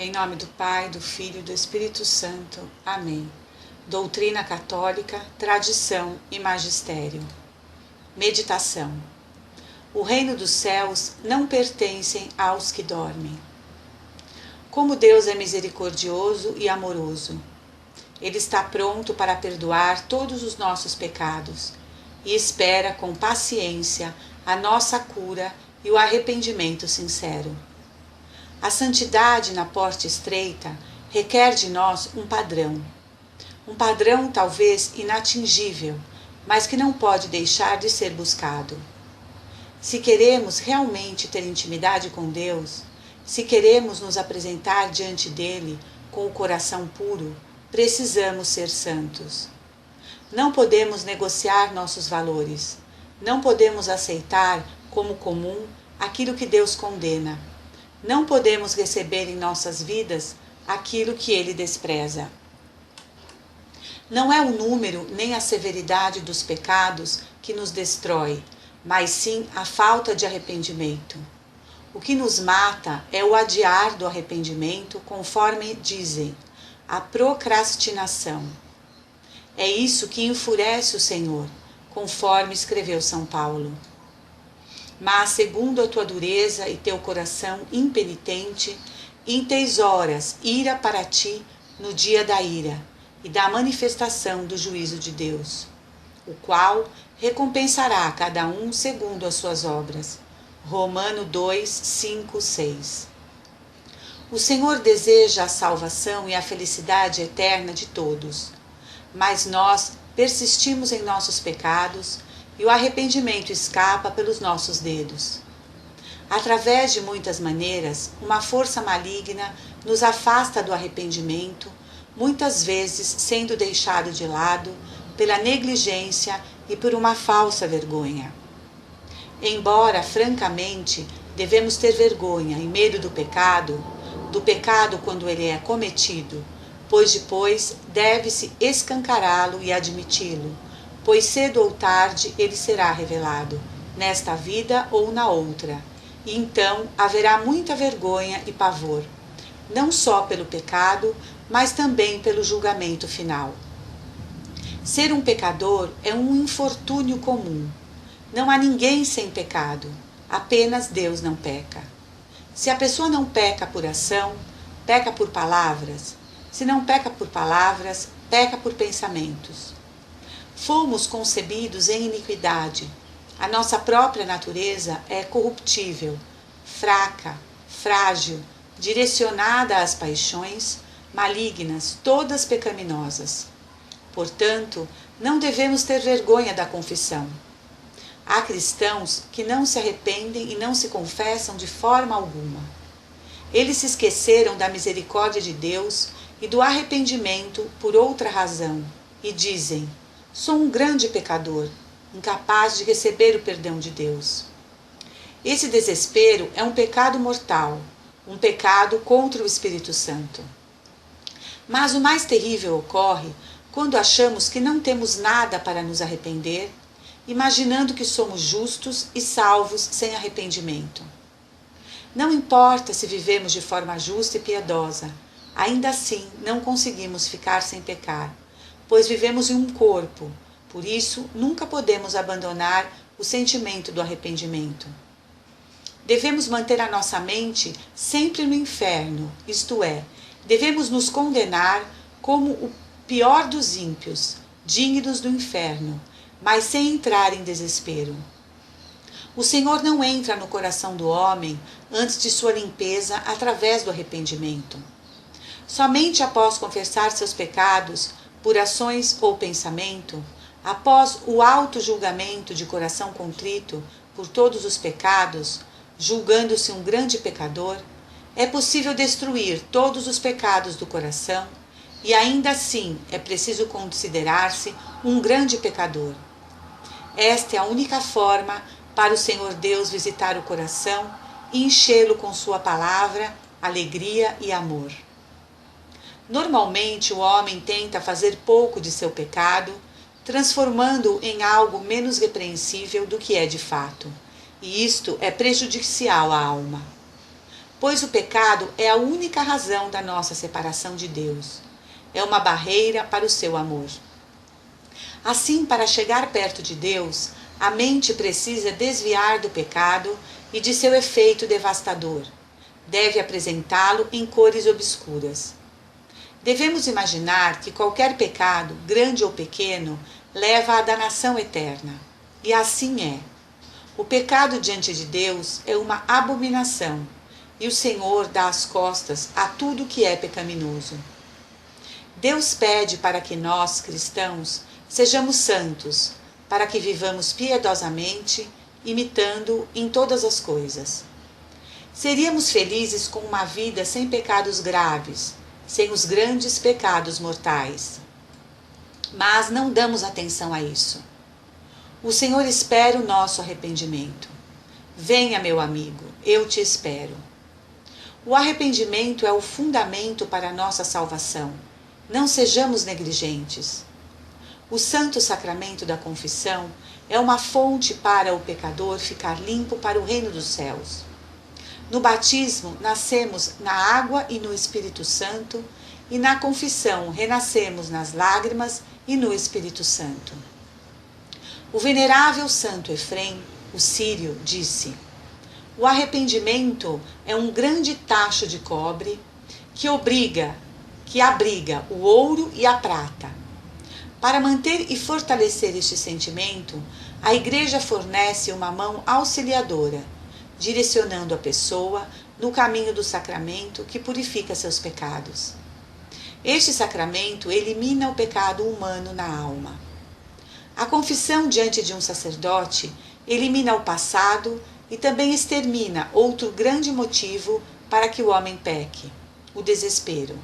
Em nome do Pai, do Filho e do Espírito Santo. Amém. Doutrina católica, tradição e magistério. Meditação. O reino dos céus não pertence aos que dormem. Como Deus é misericordioso e amoroso. Ele está pronto para perdoar todos os nossos pecados e espera com paciência a nossa cura e o arrependimento sincero. A santidade na porta estreita requer de nós um padrão talvez inatingível, mas que não pode deixar de ser buscado. Se queremos realmente ter intimidade com Deus, se queremos nos apresentar diante dele com o coração puro, precisamos ser santos. Não podemos negociar nossos valores, não podemos aceitar como comum aquilo que Deus condena. Não podemos receber em nossas vidas aquilo que ele despreza. Não é o número nem a severidade dos pecados que nos destrói, mas sim a falta de arrependimento. O que nos mata é o adiar do arrependimento, conforme dizem, a procrastinação. É isso que enfurece o Senhor, conforme escreveu São Paulo. Mas, segundo a tua dureza e teu coração impenitente, entesouras ira para ti no dia da ira e da manifestação do juízo de Deus, o qual recompensará a cada um segundo as suas obras. Romano 2, 5, 6. O Senhor deseja a salvação e a felicidade eterna de todos, mas nós persistimos em nossos pecados e o arrependimento escapa pelos nossos dedos. Através de muitas maneiras, uma força maligna nos afasta do arrependimento, muitas vezes sendo deixado de lado pela negligência e por uma falsa vergonha. Embora, francamente, devemos ter vergonha e medo do pecado quando ele é cometido, pois depois deve-se escancará-lo e admiti-lo, pois cedo ou tarde ele será revelado, nesta vida ou na outra, e então haverá muita vergonha e pavor, não só pelo pecado, mas também pelo julgamento final. Ser um pecador é um infortúnio comum. Não há ninguém sem pecado, apenas Deus não peca. Se a pessoa não peca por ação, peca por palavras. Se não peca por palavras, peca por pensamentos. Fomos concebidos em iniquidade. A nossa própria natureza é corruptível, fraca, frágil, direcionada às paixões malignas, todas pecaminosas. Portanto, não devemos ter vergonha da confissão. Há cristãos que não se arrependem e não se confessam de forma alguma. Eles se esqueceram da misericórdia de Deus e do arrependimento por outra razão, e dizem: sou um grande pecador, incapaz de receber o perdão de Deus. Esse desespero é um pecado mortal, um pecado contra o Espírito Santo. Mas o mais terrível ocorre quando achamos que não temos nada para nos arrepender, imaginando que somos justos e salvos sem arrependimento. Não importa se vivemos de forma justa e piedosa, ainda assim não conseguimos ficar sem pecar, pois vivemos em um corpo, por isso nunca podemos abandonar o sentimento do arrependimento. Devemos manter a nossa mente sempre no inferno, isto é, devemos nos condenar como o pior dos ímpios, dignos do inferno, mas sem entrar em desespero. O Senhor não entra no coração do homem antes de sua limpeza através do arrependimento. Somente após confessar seus pecados, por ações ou pensamento, após o auto-julgamento de coração contrito por todos os pecados, julgando-se um grande pecador, é possível destruir todos os pecados do coração e ainda assim é preciso considerar-se um grande pecador. Esta é a única forma para o Senhor Deus visitar o coração e enchê-lo com sua palavra, alegria e amor. Normalmente o homem tenta fazer pouco de seu pecado, transformando-o em algo menos repreensível do que é de fato, e isto é prejudicial à alma. pois o pecado é a única razão da nossa separação de Deus. É uma barreira para o seu amor. Assim, para chegar perto de Deus, a mente precisa desviar do pecado e de seu efeito devastador. Deve apresentá-lo em cores obscuras. Devemos imaginar que qualquer pecado, grande ou pequeno, leva à danação eterna. E assim é. O pecado diante de Deus é uma abominação, e o Senhor dá as costas a tudo que é pecaminoso. Deus pede para que nós, cristãos, sejamos santos, para que vivamos piedosamente, imitando-o em todas as coisas. Seríamos felizes com uma vida sem pecados graves, sem os grandes pecados mortais. Mas não damos atenção a isso. O Senhor espera o nosso arrependimento. Venha, meu amigo, eu te espero. O arrependimento é o fundamento para a nossa salvação. Não sejamos negligentes. O santo sacramento da confissão é uma fonte para o pecador ficar limpo para o reino dos céus. No batismo, nascemos na água e no Espírito Santo, e na confissão, renascemos nas lágrimas e no Espírito Santo. O venerável santo Efrem, o sírio, disse: o arrependimento é um grande tacho de cobre que abriga o ouro e a prata. Para manter e fortalecer este sentimento, a Igreja fornece uma mão auxiliadora, direcionando a pessoa no caminho do sacramento que purifica seus pecados. Este sacramento elimina o pecado humano na alma. A confissão diante de um sacerdote elimina o passado e também extermina outro grande motivo para que o homem peque: o desespero.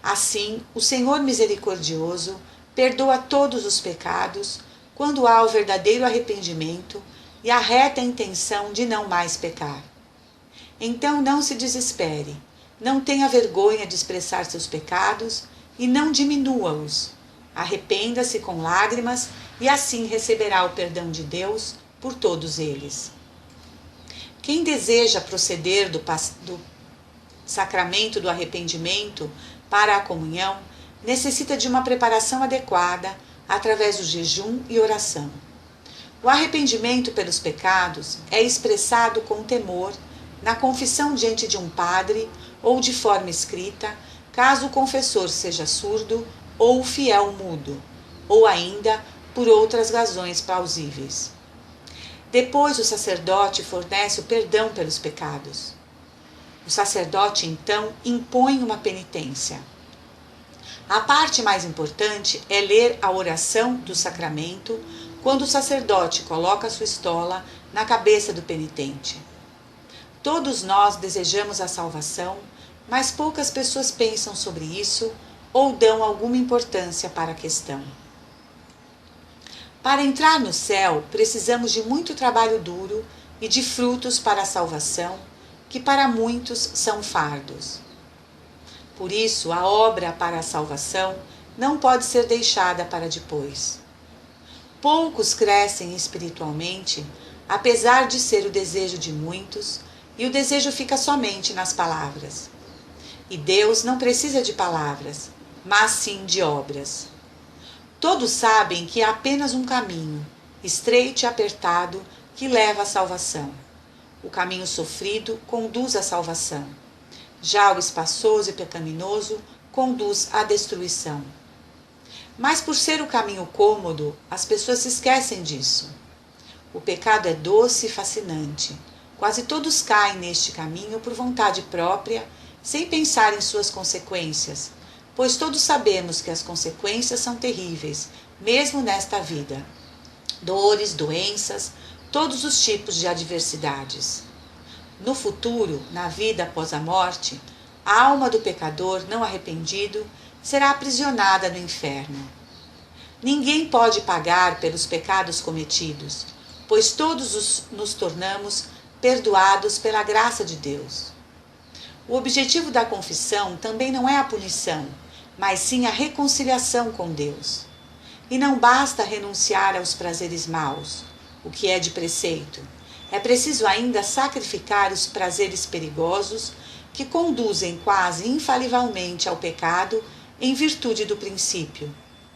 Assim, o Senhor misericordioso perdoa todos os pecados quando há o verdadeiro arrependimento e a reta intenção de não mais pecar. Então não se desespere, não tenha vergonha de expressar seus pecados e não diminua-os. Arrependa-se com lágrimas e assim receberá o perdão de Deus por todos eles. Quem deseja proceder do sacramento do arrependimento para a comunhão necessita de uma preparação adequada através do jejum e oração. O arrependimento pelos pecados é expressado com temor na confissão diante de um padre ou de forma escrita, caso o confessor seja surdo ou o fiel mudo, ou ainda por outras razões plausíveis. Depois o sacerdote fornece o perdão pelos pecados. O sacerdote então impõe uma penitência. A parte mais importante é ler a oração do sacramento quando o sacerdote coloca sua estola na cabeça do penitente. Todos nós desejamos a salvação, mas poucas pessoas pensam sobre isso ou dão alguma importância para a questão. Para entrar no céu, precisamos de muito trabalho duro e de frutos para a salvação, que para muitos são fardos. Por isso, a obra para a salvação não pode ser deixada para depois. Poucos crescem espiritualmente, apesar de ser o desejo de muitos, e o desejo fica somente nas palavras. E Deus não precisa de palavras, mas sim de obras. Todos sabem que há apenas um caminho, estreito e apertado, que leva à salvação. O caminho sofrido conduz à salvação. Já o espaçoso e pecaminoso conduz à destruição. Mas por ser o caminho cômodo, as pessoas se esquecem disso. O pecado é doce e fascinante. Quase todos caem neste caminho por vontade própria, sem pensar em suas consequências, pois todos sabemos que as consequências são terríveis, mesmo nesta vida. Dores, doenças, todos os tipos de adversidades. No futuro, na vida após a morte, a alma do pecador não arrependido será aprisionada no inferno. Ninguém pode pagar pelos pecados cometidos, pois todos nos tornamos perdoados pela graça de Deus. O objetivo da confissão também não é a punição, mas sim a reconciliação com Deus. E não basta renunciar aos prazeres maus, o que é de preceito. É preciso ainda sacrificar os prazeres perigosos que conduzem quase infalivelmente ao pecado em virtude do princípio: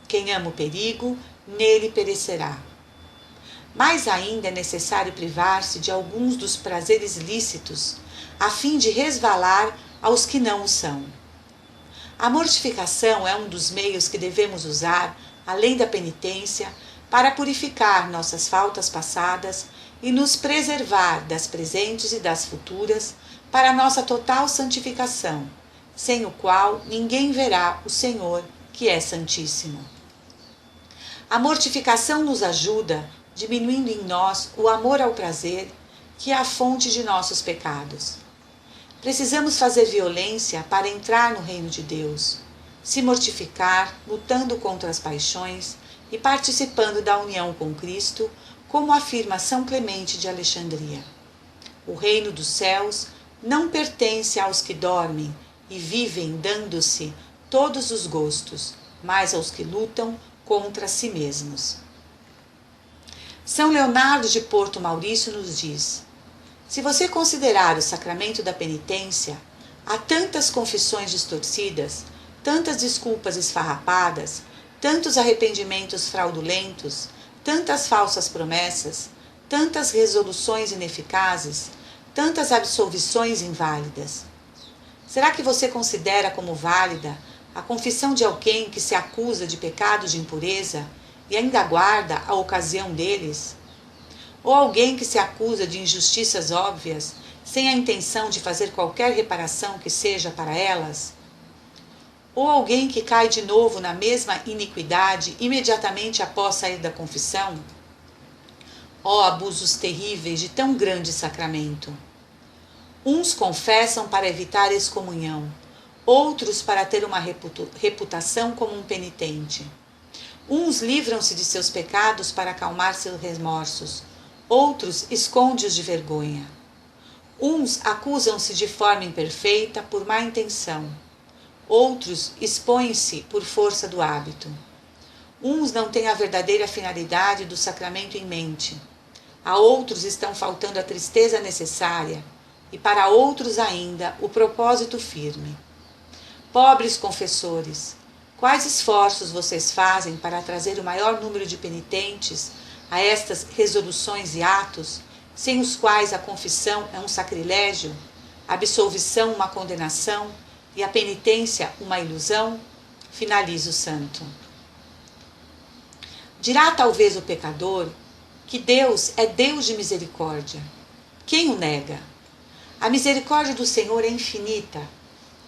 quem ama o perigo, nele perecerá. Mais ainda é necessário privar-se de alguns dos prazeres lícitos, a fim de resvalar aos que não o são. A mortificação é um dos meios que devemos usar, além da penitência, para purificar nossas faltas passadas e nos preservar das presentes e das futuras para nossa total santificação, sem o qual ninguém verá o Senhor, que é Santíssimo. A mortificação nos ajuda, diminuindo em nós o amor ao prazer, que é a fonte de nossos pecados. Precisamos fazer violência para entrar no reino de Deus, se mortificar, lutando contra as paixões e participando da união com Cristo, como afirma São Clemente de Alexandria. O reino dos céus não pertence aos que dormem e vivem dando-se todos os gostos, mas aos que lutam contra si mesmos. São Leonardo de Porto Maurício nos diz: se você considerar o sacramento da penitência, há tantas confissões distorcidas, tantas desculpas esfarrapadas, tantos arrependimentos fraudulentos, tantas falsas promessas, tantas resoluções ineficazes, tantas absolvições inválidas. Será que você considera como válida a confissão de alguém que se acusa de pecado de impureza e ainda aguarda a ocasião deles? Ou alguém que se acusa de injustiças óbvias, sem a intenção de fazer qualquer reparação que seja para elas? Ou alguém que cai de novo na mesma iniquidade imediatamente após sair da confissão? Ó abusos terríveis de tão grande sacramento! Uns confessam para evitar excomunhão, outros para ter uma reputação como um penitente. Uns livram-se de seus pecados para acalmar seus remorsos, outros esconde-os de vergonha. Uns acusam-se de forma imperfeita por má intenção, outros expõem-se por força do hábito. Uns não têm a verdadeira finalidade do sacramento em mente, a outros estão faltando a tristeza necessária, e para outros ainda o propósito firme. Pobres confessores, quais esforços vocês fazem para trazer o maior número de penitentes a estas resoluções e atos, sem os quais a confissão é um sacrilégio, a absolvição uma condenação e a penitência uma ilusão? Finaliza o santo. Dirá talvez o pecador que Deus é Deus de misericórdia. Quem o nega? A misericórdia do Senhor é infinita,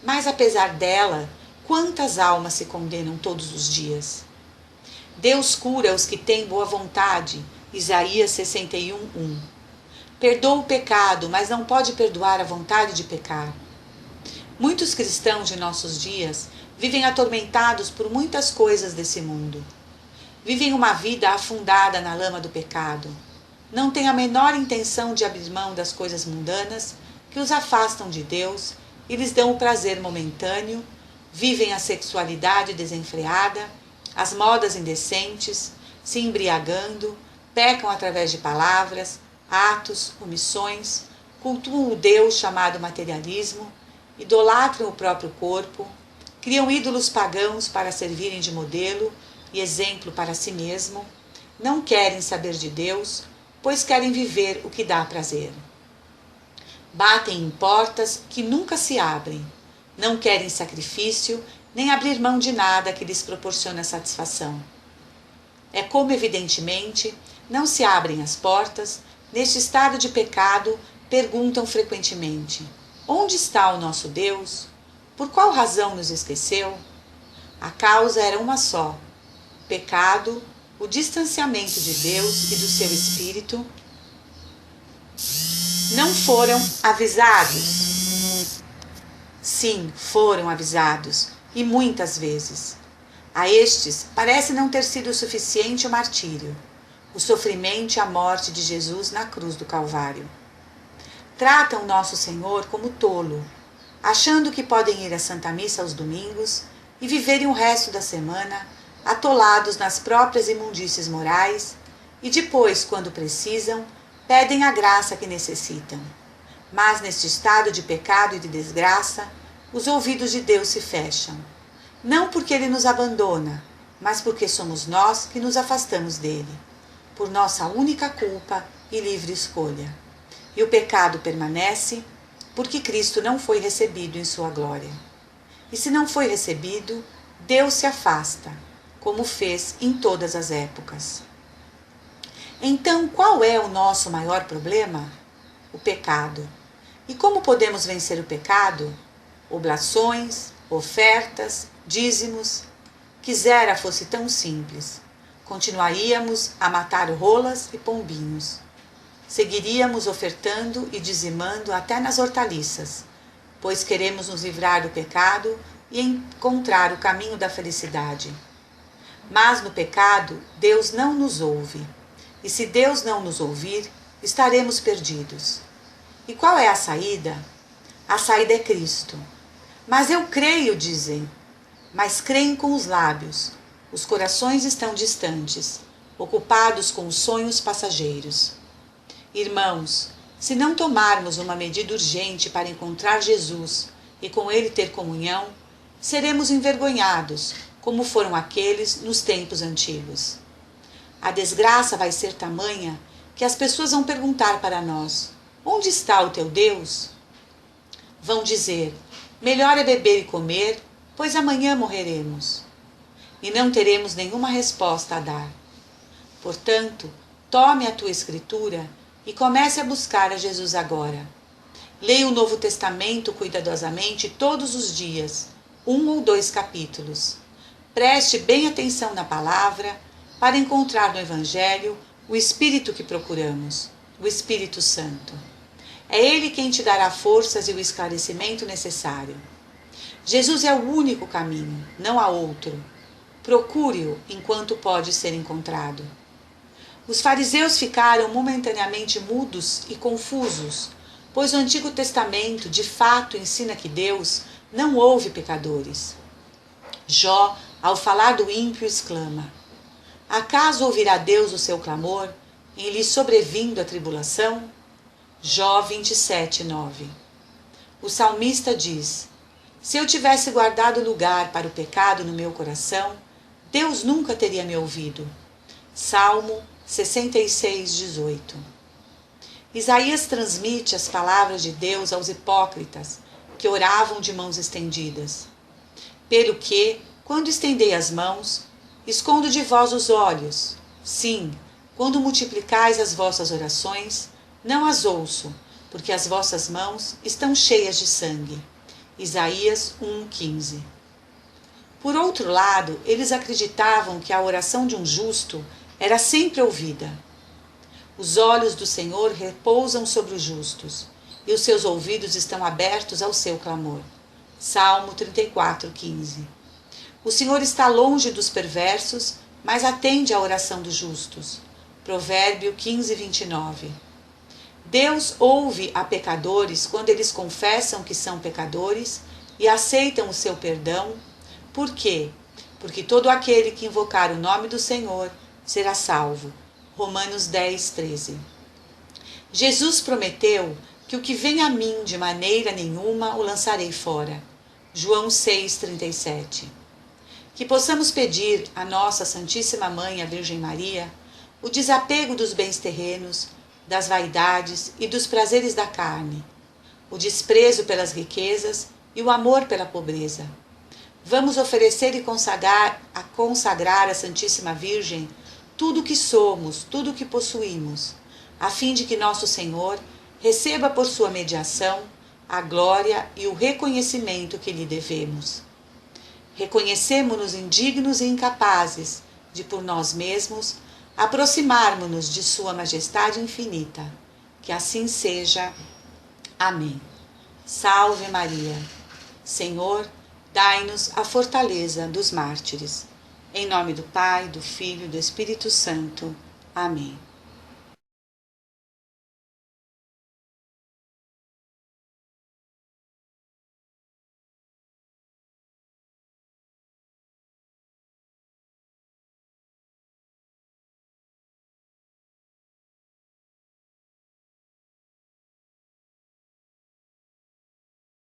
mas apesar dela, quantas almas se condenam todos os dias? Deus cura os que têm boa vontade, Isaías 61:1. Perdoa o pecado, mas não pode perdoar a vontade de pecar. Muitos cristãos de nossos dias vivem atormentados por muitas coisas desse mundo. Vivem uma vida afundada na lama do pecado. Não têm a menor intenção de abrir mão das coisas mundanas que os afastam de Deus e lhes dão o prazer momentâneo, vivem a sexualidade desenfreada, as modas indecentes, se embriagando, pecam através de palavras, atos, omissões, cultuam o Deus chamado materialismo, idolatram o próprio corpo, criam ídolos pagãos para servirem de modelo e exemplo para si mesmo, não querem saber de Deus, pois querem viver o que dá prazer. Batem em portas que nunca se abrem, não querem sacrifício, nem abrir mão de nada que lhes proporciona satisfação. É como, evidentemente, não se abrem as portas, neste estado de pecado, perguntam frequentemente: onde está o nosso Deus? Por qual razão nos esqueceu? A causa era uma só: pecado, o distanciamento de Deus e do seu Espírito. Não foram avisados? Sim, foram avisados, e muitas vezes. A estes parece não ter sido suficiente o martírio, o sofrimento e a morte de Jesus na cruz do Calvário. Tratam nosso Senhor como tolo, achando que podem ir à Santa Missa aos domingos e viverem o resto da semana atolados nas próprias imundícies morais e depois, quando precisam, Pedem a graça que necessitam. Mas neste estado de pecado e de desgraça, os ouvidos de Deus se fecham. Não porque Ele nos abandona, mas porque somos nós que nos afastamos dele, por nossa única culpa e livre escolha. E o pecado permanece porque Cristo não foi recebido em sua glória. E se não foi recebido, Deus se afasta, como fez em todas as épocas. Então, qual é o nosso maior problema? O pecado. E como podemos vencer o pecado? Oblações, ofertas, dízimos. Quisera fosse tão simples. Continuaríamos a matar rolas e pombinhos. Seguiríamos ofertando e dizimando até nas hortaliças, pois queremos nos livrar do pecado e encontrar o caminho da felicidade. Mas no pecado, Deus não nos ouve. E se Deus não nos ouvir, estaremos perdidos. E qual é a saída? A saída é Cristo. Mas eu creio, dizem. Mas creem com os lábios. Os corações estão distantes, ocupados com os sonhos passageiros. Irmãos, se não tomarmos uma medida urgente para encontrar Jesus e com Ele ter comunhão, seremos envergonhados, como foram aqueles nos tempos antigos. A desgraça vai ser tamanha que as pessoas vão perguntar para nós: onde está o teu Deus? Vão dizer: melhor é beber e comer, pois amanhã morreremos. E não teremos nenhuma resposta a dar. Portanto, tome a tua escritura e comece a buscar a Jesus agora. Leia o Novo Testamento cuidadosamente todos os dias, 1 ou 2 capítulos. Preste bem atenção na palavra para encontrar no Evangelho o Espírito que procuramos, o Espírito Santo. É Ele quem te dará forças e o esclarecimento necessário. Jesus é o único caminho, não há outro. Procure-o enquanto pode ser encontrado. Os fariseus ficaram momentaneamente mudos e confusos, pois o Antigo Testamento de fato ensina que Deus não ouve pecadores. Jó, ao falar do ímpio, exclama: acaso ouvirá Deus o seu clamor, em lhe sobrevindo a tribulação? Jó 27, 9. O salmista diz: se eu tivesse guardado lugar para o pecado no meu coração, Deus nunca teria me ouvido. Salmo 66, 18. Isaías transmite as palavras de Deus aos hipócritas, que oravam de mãos estendidas. Pelo que, quando estendei as mãos, escondo de vós os olhos. Sim, quando multiplicais as vossas orações, não as ouço, porque as vossas mãos estão cheias de sangue. Isaías 1,15. Por outro lado, eles acreditavam que a oração de um justo era sempre ouvida. Os olhos do Senhor repousam sobre os justos, e os seus ouvidos estão abertos ao seu clamor. Salmo 34,15. O Senhor está longe dos perversos, mas atende à oração dos justos. Provérbio 15, 29. Deus ouve a pecadores quando eles confessam que são pecadores e aceitam o seu perdão. Por quê? Porque todo aquele que invocar o nome do Senhor será salvo. Romanos 10, 13. Jesus prometeu que o que vem a mim de maneira nenhuma o lançarei fora. João 6, 37. Que possamos pedir à nossa Santíssima Mãe, a Virgem Maria, o desapego dos bens terrenos, das vaidades e dos prazeres da carne, o desprezo pelas riquezas e o amor pela pobreza. Vamos oferecer e consagrar à Santíssima Virgem tudo o que somos, tudo o que possuímos, a fim de que nosso Senhor receba por sua mediação a glória e o reconhecimento que lhe devemos. Reconhecemo-nos indignos e incapazes de, por nós mesmos, aproximarmos-nos de Sua Majestade infinita. Que assim seja. Amém. Salve Maria. Senhor, dai-nos a fortaleza dos mártires. Em nome do Pai, do Filho e do Espírito Santo. Amém.